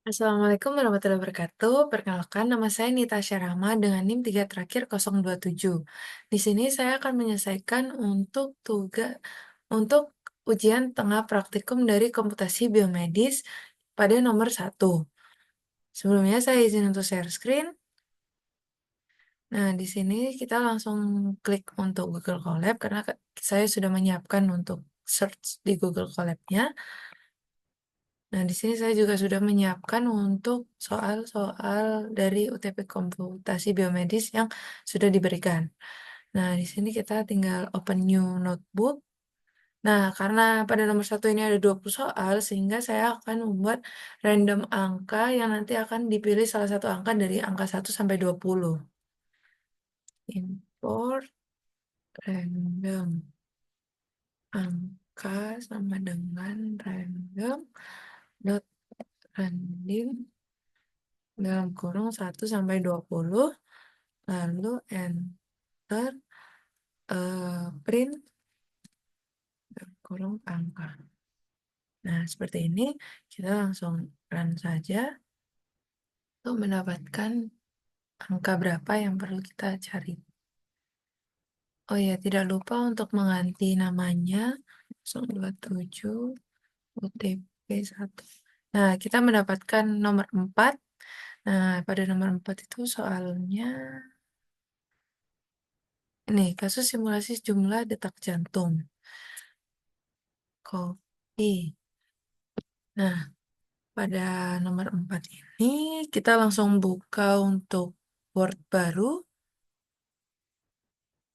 Assalamualaikum warahmatullahi wabarakatuh. Perkenalkan, nama saya Nita Syarahma dengan NIM 3 terakhir 027. Di sini saya akan menyelesaikan untuk ujian tengah praktikum dari komputasi biomedis pada nomor 1. Sebelumnya saya izin untuk share screen. Nah, di sini kita langsung klik untuk Google Colab karena saya sudah menyiapkan untuk search di Google Colab-nya. Nah, di sini saya juga sudah menyiapkan untuk soal-soal dari UTP Komputasi Biomedis yang sudah diberikan. Nah, di sini kita tinggal open new notebook. Nah, karena pada nomor 1 ini ada 20 soal, sehingga saya akan membuat random angka yang nanti akan dipilih salah satu angka dari angka 1 sampai 20. Import random angka sama dengan random dot random dalam kurung 1 sampai 20, lalu enter, print dalam kurung angka. Nah, seperti ini kita langsung run saja untuk mendapatkan angka berapa yang perlu kita cari. Oh ya, tidak lupa untuk mengganti namanya 027 UTP 1. Nah, kita mendapatkan nomor 4. Nah, pada nomor 4 itu soalnya ini kasus simulasi jumlah detak jantung. Copy. Nah, pada nomor 4 ini kita langsung buka untuk Word baru.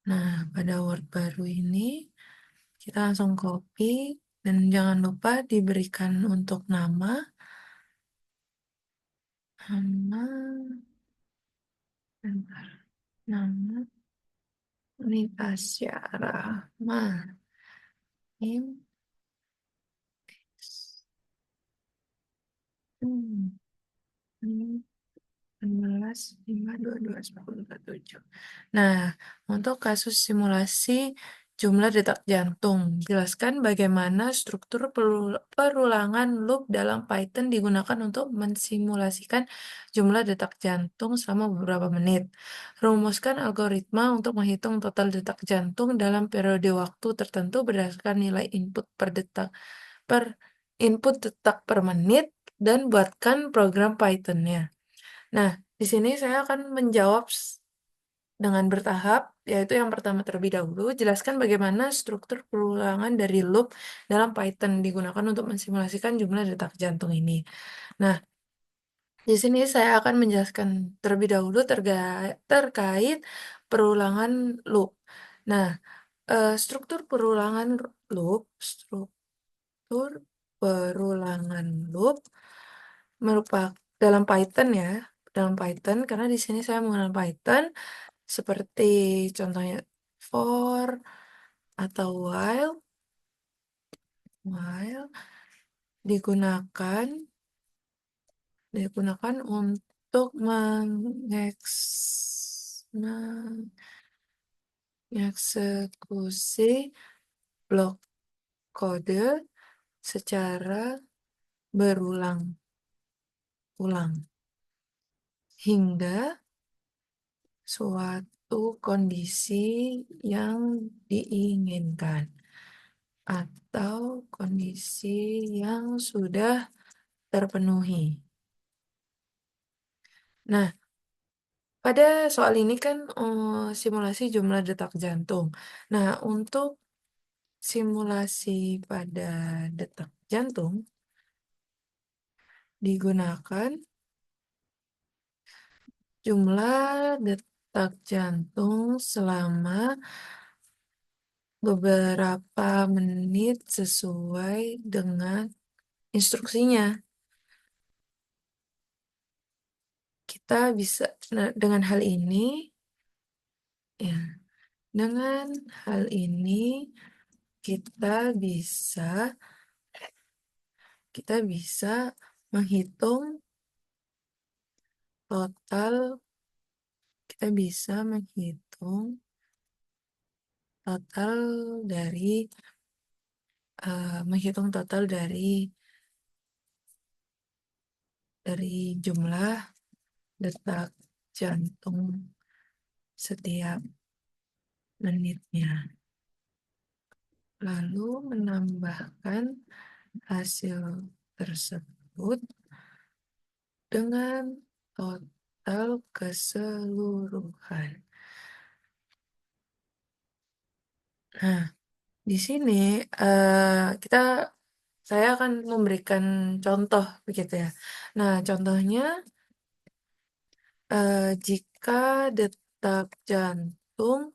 Nah, pada Word baru ini kita langsung copy dan jangan lupa diberikan untuk nama, bentar, nama Nita Syarahma. Im, hmm, hmm. 16, 5, 22, 10, 27. Nah, untuk kasus simulasi jumlah detak jantung, jelaskan bagaimana struktur perulangan loop dalam Python digunakan untuk mensimulasikan jumlah detak jantung selama beberapa menit. Rumuskan algoritma untuk menghitung total detak jantung dalam periode waktu tertentu berdasarkan nilai per input detak per menit dan buatkan program Python-nya. Nah, di sini saya akan menjawab dengan bertahap, yaitu yang pertama terlebih dahulu, jelaskan bagaimana struktur perulangan dari loop dalam Python digunakan untuk mensimulasikan jumlah detak jantung ini. Nah, di sini saya akan menjelaskan terlebih dahulu terkait perulangan loop. Nah, struktur perulangan loop merupakan dalam Python ya, dalam Python karena di sini saya menggunakan Python seperti contohnya for atau while digunakan untuk mengeksekusi blok kode secara berulang-ulang hingga suatu kondisi yang diinginkan atau kondisi yang sudah terpenuhi. Nah, pada soal ini kan simulasi jumlah detak jantung. Nah, untuk simulasi pada detak jantung digunakan jumlah detak jantung selama beberapa menit sesuai dengan instruksinya. Kita bisa dengan hal ini ya, dengan hal ini kita bisa menghitung total kita bisa menghitung total dari dari jumlah detak jantung setiap menitnya. Lalu menambahkan hasil tersebut dengan total keseluruhan. Nah, di sini kita saya akan memberikan contoh begitu ya. Nah, contohnya jika detak jantung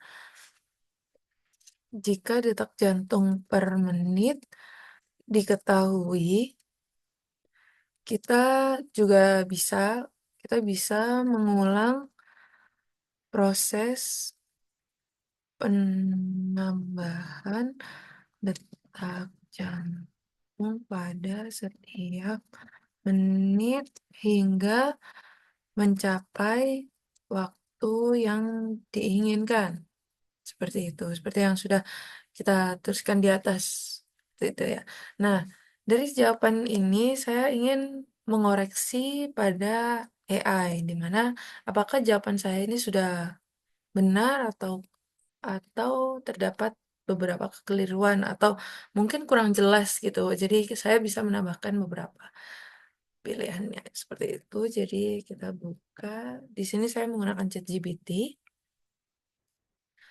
per menit diketahui, kita juga bisa mengulang proses penambahan detak jantung pada setiap menit hingga mencapai waktu yang diinginkan. Seperti itu, seperti yang sudah kita tuliskan di atas. Seperti itu ya. Nah, dari jawaban ini saya ingin mengoreksi pada AI, di mana apakah jawaban saya ini sudah benar atau terdapat beberapa kekeliruan atau mungkin kurang jelas gitu. Jadi saya bisa menambahkan beberapa pilihannya seperti itu. Jadi kita buka. Di sini saya menggunakan ChatGPT.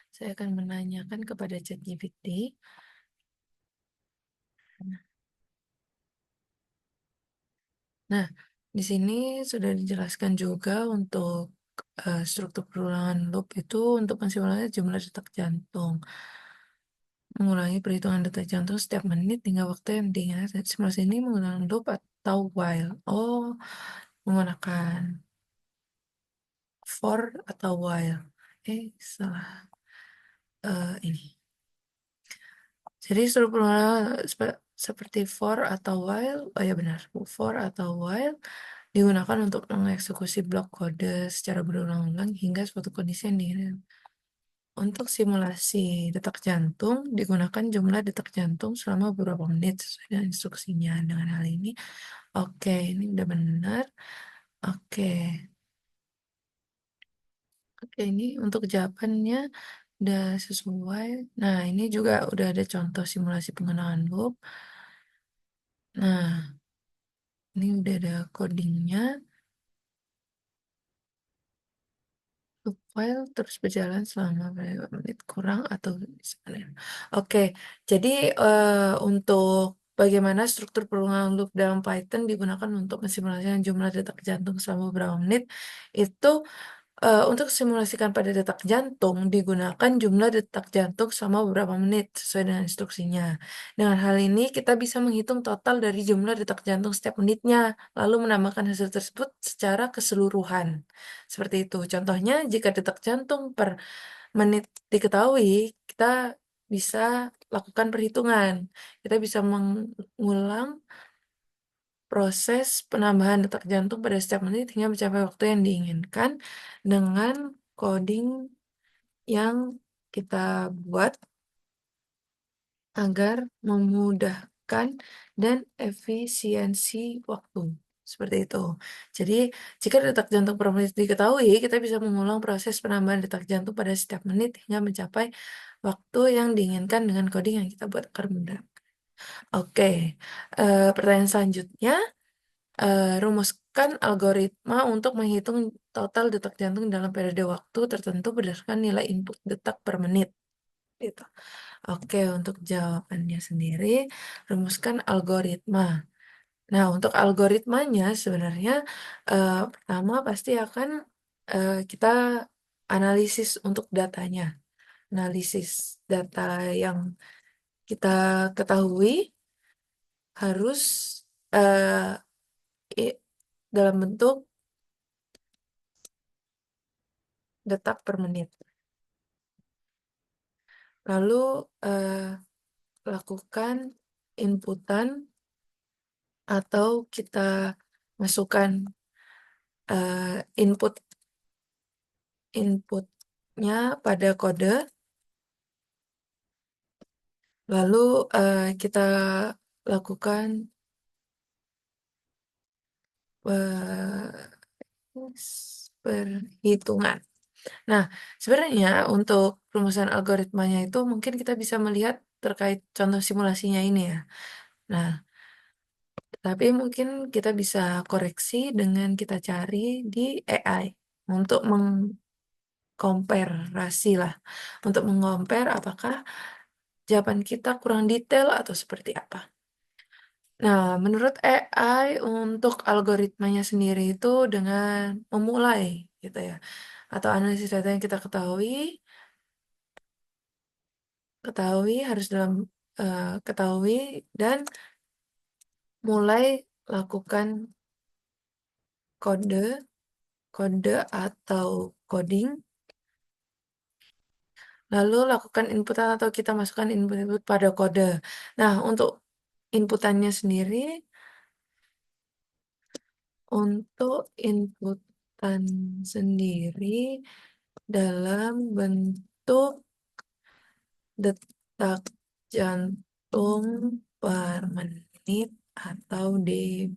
Saya akan menanyakan kepada ChatGPT. Nah, di sini sudah dijelaskan juga untuk struktur perulangan loop itu untuk mensimulasi jumlah detak jantung. Mengulangi perhitungan detak jantung setiap menit hingga waktu yang diinginkan. Simulasi ini menggunakan loop atau while. Oh, menggunakan for atau while. Salah. Ini. Jadi struktur seperti for atau while. Oh ya benar. For atau while digunakan untuk mengeksekusi blok kode secara berulang-ulang hingga suatu kondisi yang diinginkan. Untuk simulasi detak jantung, digunakan jumlah detak jantung selama beberapa menit sesuai dengan instruksinya. Dengan hal ini, oke, ini udah benar. Oke, oke, ini untuk jawabannya udah sesuai. Nah, ini juga udah ada contoh simulasi pengenaan loop. Nah, ini udah ada codingnya. File terus berjalan selama beberapa menit kurang atau misalnya. Oke, jadi untuk bagaimana struktur perulangan loop dalam Python digunakan untuk mensimulasikan jumlah detak jantung selama beberapa menit itu untuk simulasikan pada detak jantung digunakan jumlah detak jantung selama beberapa menit sesuai dengan instruksinya. Dengan hal ini kita bisa menghitung total dari jumlah detak jantung setiap menitnya, lalu menambahkan hasil tersebut secara keseluruhan. Seperti itu. Contohnya, jika detak jantung per menit diketahui, kita bisa lakukan perhitungan. Kita bisa mengulang proses penambahan detak jantung pada setiap menit hingga mencapai waktu yang diinginkan dengan coding yang kita buat agar memudahkan dan efisiensi waktu. Seperti itu. Jadi, jika detak jantung per menit diketahui, kita bisa mengulang proses penambahan detak jantung pada setiap menit hingga mencapai waktu yang diinginkan dengan coding yang kita buat agar mudah. Oke, pertanyaan selanjutnya, rumuskan algoritma untuk menghitung total detak jantung dalam periode waktu tertentu berdasarkan nilai input detak per menit. Gitu. Oke, untuk jawabannya sendiri, rumuskan algoritma. Nah, untuk algoritmanya sebenarnya pertama pasti akan kita analisis untuk datanya. Analisis data yang kita ketahui harus eh, i- dalam bentuk detak per menit. Lalu lakukan inputan atau kita masukkan inputnya pada kode, lalu kita lakukan per perhitungan. Nah, sebenarnya untuk rumusan algoritmanya itu mungkin kita bisa melihat terkait contoh simulasinya ini ya. Nah, tapi mungkin kita bisa koreksi dengan kita cari di AI untuk mengkomparasi lah, untuk mengcompare apakah jawaban kita kurang detail atau seperti apa. Nah, menurut AI untuk algoritmanya sendiri itu dengan memulai gitu ya, atau analisis data yang kita ketahui, harus ketahui dan mulai lakukan kode kode atau coding, lalu lakukan inputan atau kita masukkan input-input pada kode. Nah, untuk inputannya sendiri, untuk inputan sendiri dalam bentuk detak jantung per menit atau DPM.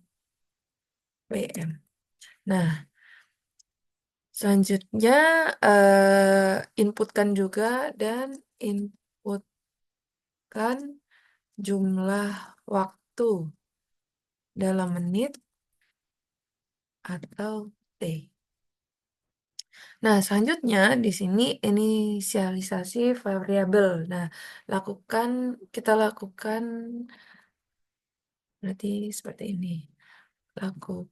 Nah, selanjutnya inputkan juga dan inputkan jumlah waktu dalam menit atau T. Nah, selanjutnya di sini inisialisasi variabel. Nah, kita lakukan berarti seperti ini. Lakukan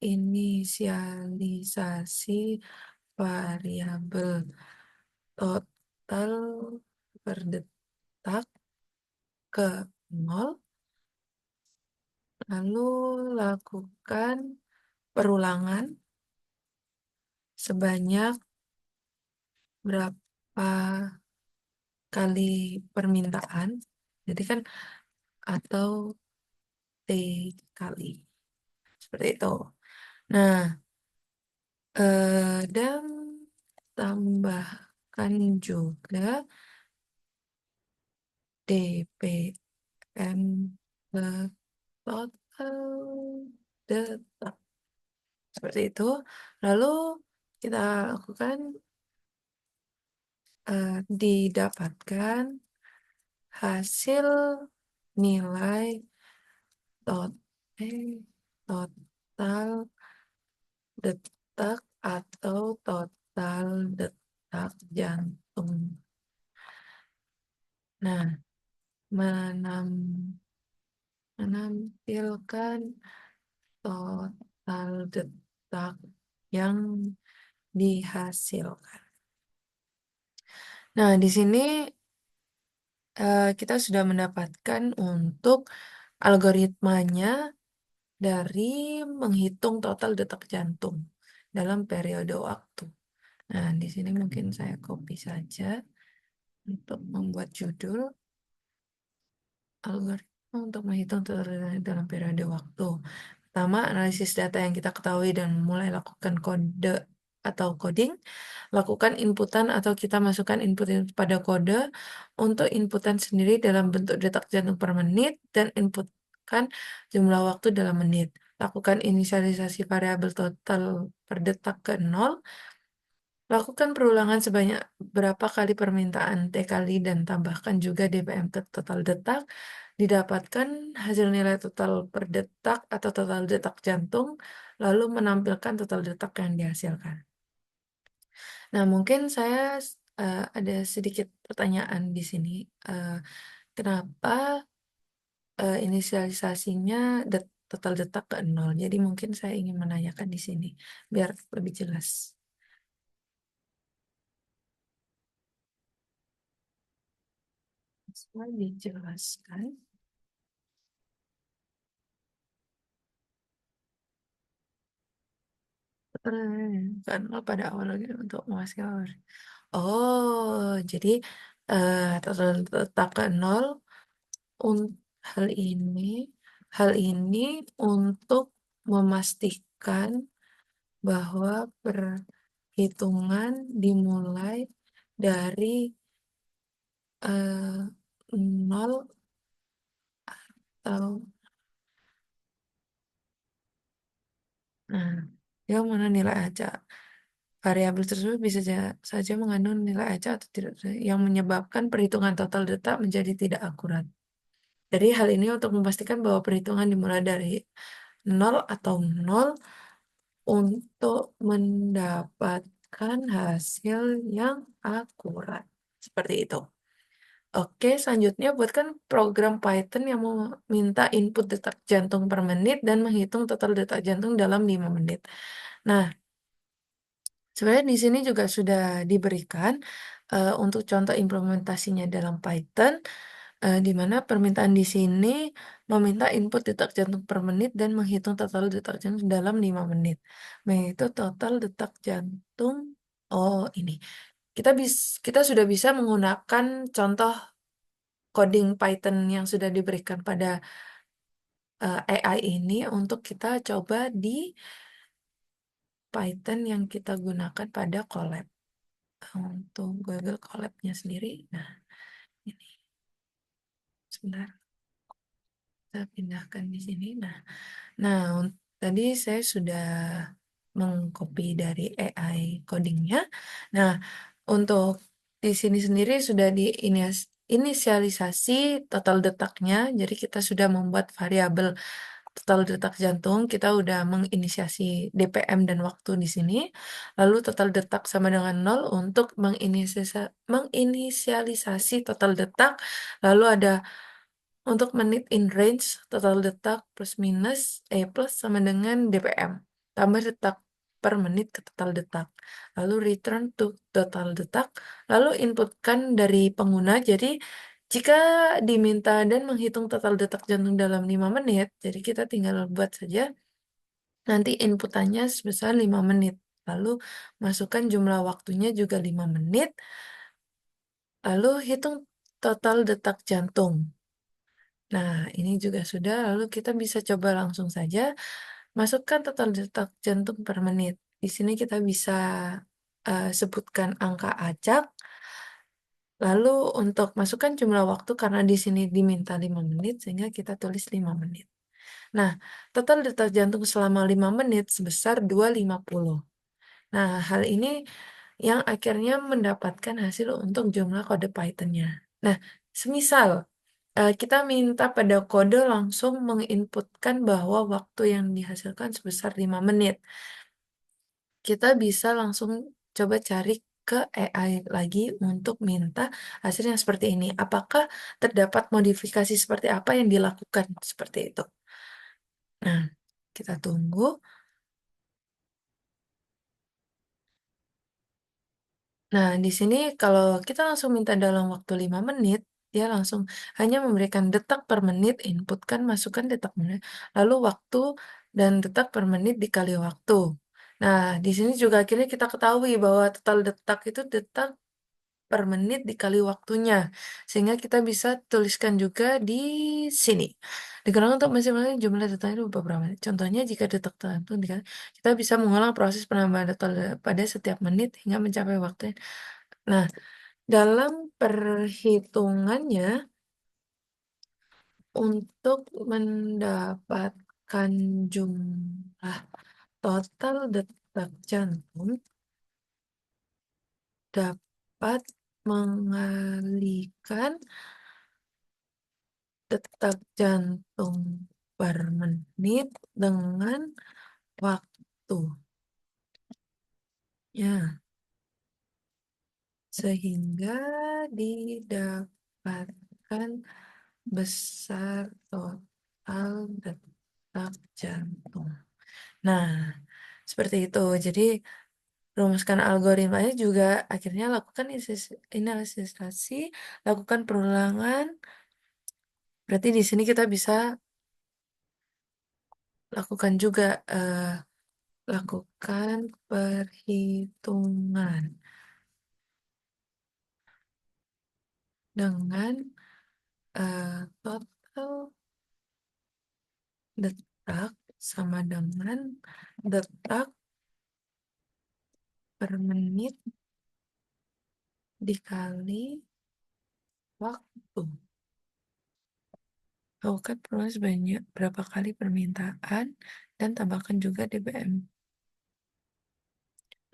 inisialisasi variabel total per detak ke 0, lalu lakukan perulangan sebanyak berapa kali permintaan. Jadi kan atau T kali. Seperti itu. Nah, dan tambahkan juga DPM ke total detak. Seperti itu. Lalu kita lakukan didapatkan hasil nilai tot total detak atau total detak jantung. Nah, menampilkan total detak yang dihasilkan. Nah, di sini kita sudah mendapatkan untuk algoritmanya dari menghitung total detak jantung dalam periode waktu. Nah, di sini mungkin saya copy saja untuk membuat judul algoritma untuk menghitung total detak dalam periode waktu. Pertama, analisis data yang kita ketahui dan mulai lakukan kode atau coding. Lakukan inputan atau kita masukkan input pada kode untuk inputan sendiri dalam bentuk detak jantung per menit dan inputkan jumlah waktu dalam menit. Lakukan inisialisasi variabel total per detak ke 0. Lakukan perulangan sebanyak berapa kali permintaan T kali dan tambahkan juga DPM ke total detak. Didapatkan hasil nilai total per detak atau total detak jantung, lalu menampilkan total detak yang dihasilkan. Nah, mungkin saya ada sedikit pertanyaan di sini. Eh, Kenapa inisialisasinya total detak ke 0? Jadi mungkin saya ingin menanyakan di sini, biar lebih jelas. Bisa dijelaskan? Kan pada awalnya untuk memastikan. Oh, jadi total detak ke 0 un- hal ini hal ini untuk memastikan bahwa perhitungan dimulai dari 0 atau Nah, yang mana nilai acak. Variabel tersebut bisa saja mengandung nilai acak atau tidak, yang menyebabkan perhitungan total detak menjadi tidak akurat. Jadi hal ini untuk memastikan bahwa perhitungan dimulai dari nol atau nol untuk mendapatkan hasil yang akurat. Seperti itu. Oke, selanjutnya buatkan program Python yang meminta input detak jantung per menit dan menghitung total detak jantung dalam 5 menit. Nah, sebenarnya di sini juga sudah diberikan untuk contoh implementasinya dalam Python, di mana permintaan di sini meminta input detak jantung per menit dan menghitung total detak jantung dalam 5 menit. Yaitu total detak jantung, oh ini. Kita sudah bisa menggunakan contoh coding Python yang sudah diberikan pada AI ini untuk kita coba di Python yang kita gunakan pada Colab. Untuk Google Colab-nya sendiri, nah ini sebentar, kita pindahkan di sini. Nah, tadi saya sudah mengcopy dari AI codingnya. Nah, untuk di sini sendiri sudah diinisialisasi total detaknya. Jadi kita sudah membuat variabel total detak jantung, kita udah menginisiasi DPM dan waktu di sini. Lalu total detak sama dengan 0 untuk menginisialisasi total detak. Lalu ada untuk menit in range, total detak plus sama dengan DPM. Tambah detak per menit ke total detak. Lalu return to total detak. Lalu inputkan dari pengguna. Jadi jika diminta dan menghitung total detak jantung dalam 5 menit, jadi kita tinggal buat saja nanti inputannya sebesar 5 menit. Lalu masukkan jumlah waktunya juga 5 menit. Lalu hitung total detak jantung. Nah, ini juga sudah, lalu kita bisa coba langsung saja masukkan total detak jantung per menit. Di sini kita bisa sebutkan angka acak, lalu untuk masukkan jumlah waktu karena di sini diminta 5 menit, sehingga kita tulis 5 menit. Nah, total detak jantung selama 5 menit sebesar 250. Nah, hal ini yang akhirnya mendapatkan hasil untuk jumlah kode Python-nya. Nah, semisal kita minta pada kode langsung menginputkan bahwa waktu yang dihasilkan sebesar 5 menit. Kita bisa langsung coba cari ke AI lagi untuk minta hasilnya seperti ini. Apakah terdapat modifikasi seperti apa yang dilakukan seperti itu? Nah, kita tunggu. Nah, di sini kalau kita langsung minta dalam waktu 5 menit, dia langsung hanya memberikan detak per menit, inputkan, masukkan detak menit, lalu waktu dan detak per menit dikali waktu. Nah, di sini juga akhirnya kita ketahui bahwa total detak itu detak per menit dikali waktunya. Sehingga kita bisa tuliskan juga di sini. Digunakan untuk masing-masing jumlah detak itu beberapa menit. Contohnya jika detak tertentu kita bisa mengulang proses penambahan detak pada setiap menit hingga mencapai waktu. Nah, dalam perhitungannya untuk mendapatkan jumlah total detak jantung dapat mengalihkan detak jantung per menit dengan waktu. Ya, sehingga didapatkan besar total detak jantung. Nah, seperti itu. Jadi, rumuskan algoritmanya juga akhirnya lakukan inisialisasi, lakukan perulangan. Berarti di sini kita bisa lakukan juga lakukan perhitungan dengan total detak sama dengan detak per menit dikali waktu. Lakukan proses banyak berapa kali permintaan dan tambahkan juga DBM.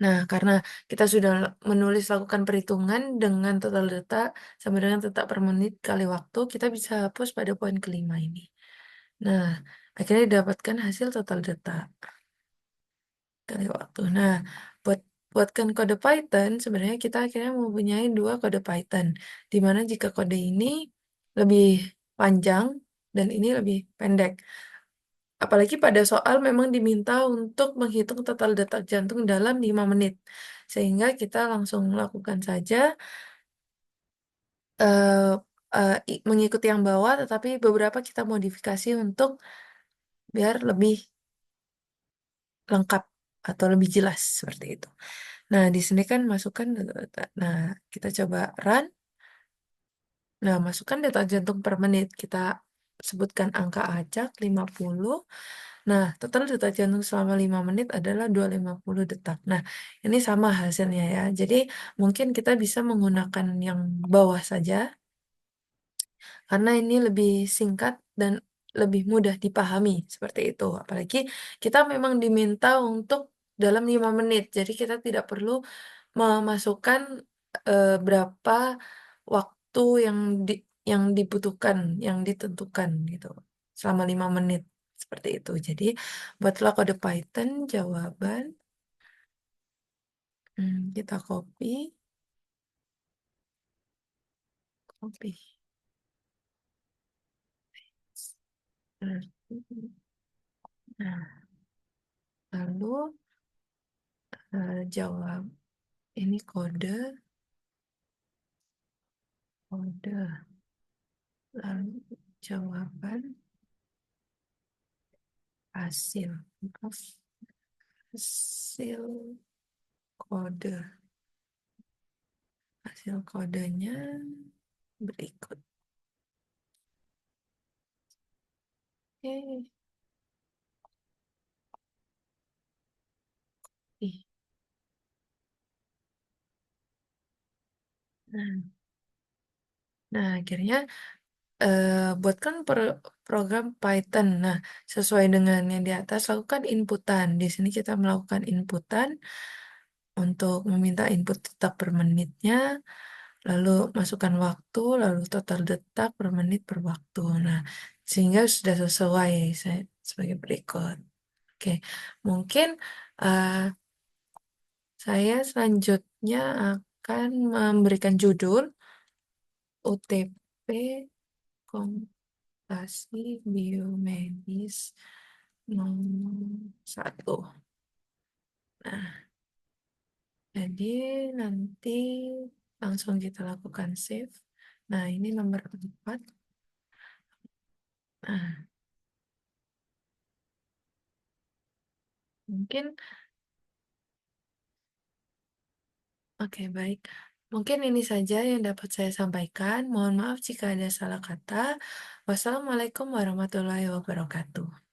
Nah, karena kita sudah menulis lakukan perhitungan dengan total data sama dengan detak per menit kali waktu, kita bisa hapus pada poin kelima ini. Nah, akhirnya didapatkan hasil total data kali waktu. Nah, buatkan kode Python, sebenarnya kita akhirnya mempunyai dua kode Python, di mana jika kode ini lebih panjang dan ini lebih pendek. Apalagi pada soal memang diminta untuk menghitung total detak jantung dalam 5 menit. Sehingga kita langsung lakukan saja eh, mengikuti yang bawah, tetapi beberapa kita modifikasi untuk biar lebih lengkap atau lebih jelas seperti itu. Nah, di sini kan masukkan data. Nah, kita coba run. Nah, masukkan detak jantung per menit. Kita sebutkan angka acak 50. Nah, total detak jantung selama 5 menit adalah 250 detak. Nah, ini sama hasilnya ya. Jadi, mungkin kita bisa menggunakan yang bawah saja, karena ini lebih singkat dan lebih mudah dipahami, seperti itu. Apalagi kita memang diminta untuk dalam 5 menit, jadi kita tidak perlu memasukkan, berapa waktu yang dibutuhkan, yang ditentukan gitu, selama 5 menit, seperti itu. Jadi buatlah kode Python jawaban, kita copy copy, nah, lalu, jawab ini kode, lalu jawaban hasil, hasil kode. Hasil kodenya berikut. Oke. Ih, Nah, nah akhirnya buatkan program Python. Nah, sesuai dengan yang di atas, lakukan inputan. Di sini kita melakukan inputan untuk meminta input detak per menitnya, lalu masukkan waktu, lalu total detak per menit per waktu. Nah, sehingga sudah sesuai sebagai berikut. Oke, mungkin eh, saya selanjutnya akan memberikan judul UTP Konsultasi Biomedis nomor 1. Nah, jadi nanti langsung kita lakukan save. Nah, ini nomor 4. Nah, mungkin, oke, baik. Mungkin ini saja yang dapat saya sampaikan. Mohon maaf jika ada salah kata. Wassalamualaikum warahmatullahi wabarakatuh.